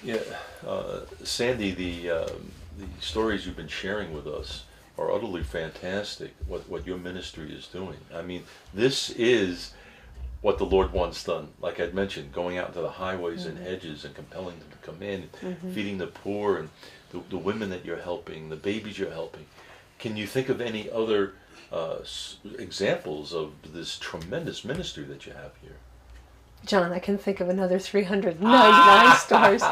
Yeah, Sandy, the stories you've been sharing with us are utterly fantastic. What your ministry is doing. I mean, this is what the Lord wants done. Like I'd mentioned, going out into the highways and hedges and compelling them to come in, feeding the poor and the women that you're helping, the babies you're helping. Can you think of any other examples of this tremendous ministry that you have here? John, I can think of another 399 stores.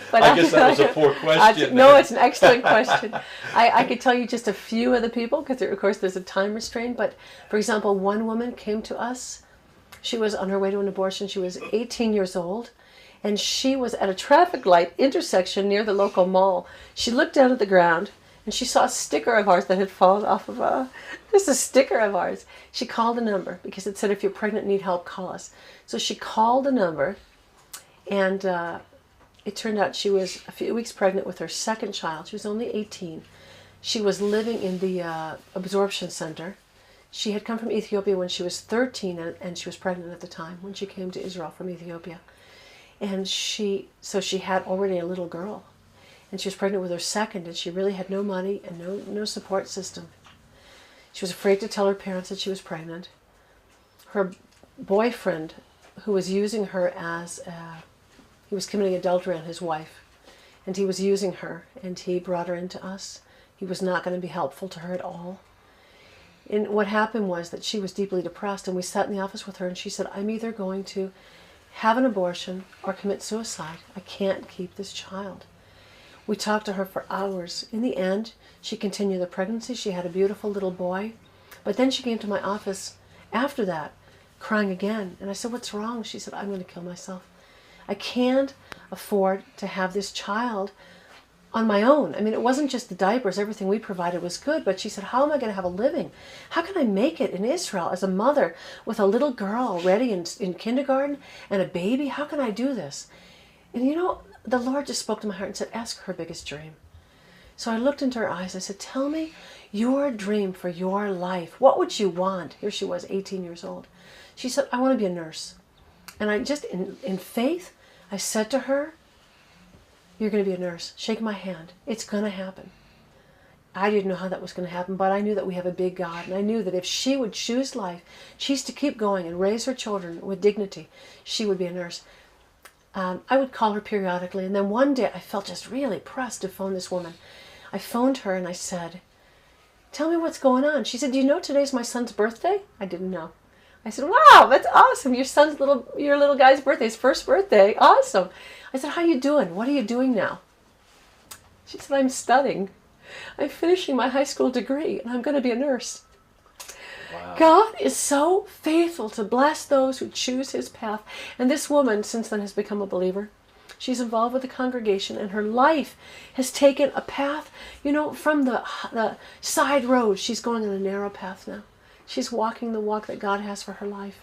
But I guess that was a poor question. No, it's an excellent question. I could tell you just a few of the people, because of course there's a time restraint. But for example, one woman came to us. She was on her way to an abortion. She was 18 years old, and she was at a traffic light intersection near the local mall. She looked down at the ground, and she saw a sticker of ours that had fallen off of just a sticker of ours. She called a number because it said, if you're pregnant and need help, call us. So she called the number, and it turned out she was a few weeks pregnant with her second child. She was only 18. She was living in the absorption center. She had come from Ethiopia when she was 13, and she was pregnant at the time when she came to Israel from Ethiopia. And so she had already a little girl. And she was pregnant with her second, and she really had no money and no support system. She was afraid to tell her parents that she was pregnant. Her boyfriend, who was using her he was committing adultery on his wife, and he was using her, and he brought her into us. He was not going to be helpful to her at all. And what happened was that she was deeply depressed, and we sat in the office with her, and she said, I'm either going to have an abortion or commit suicide. I can't keep this child. We talked to her for hours. In the end, she continued the pregnancy. She had a beautiful little boy. But then she came to my office after that, crying again. And I said, what's wrong? She said, I'm going to kill myself. I can't afford to have this child on my own. I mean, it wasn't just the diapers. Everything we provided was good. But she said, how am I going to have a living? How can I make it in Israel as a mother with a little girl already in kindergarten and a baby? How can I do this? And you know, the Lord just spoke to my heart and said, ask her biggest dream. So I looked into her eyes. I said, tell me your dream for your life. What would you want? Here she was, 18 years old. She said, I want to be a nurse. And I just, in faith, I said to her, you're going to be a nurse. Shake my hand. It's going to happen. I didn't know how that was going to happen, but I knew that we have a big God. And I knew that if she would choose life, she's to keep going and raise her children with dignity, she would be a nurse. I would call her periodically, and then one day I felt just really pressed to phone this woman. I phoned her and I said, tell me what's going on. She said, do you know today's my son's birthday? I didn't know. I said, wow, that's awesome. Your little guy's birthday, his first birthday. Awesome. I said, how are you doing? What are you doing now? She said, I'm studying. I'm finishing my high school degree, and I'm going to be a nurse. Wow. God is so faithful to bless those who choose his path. And this woman, since then, has become a believer. She's involved with the congregation, and her life has taken a path, you know, from the side road. She's going on a narrow path now. She's walking the walk that God has for her life.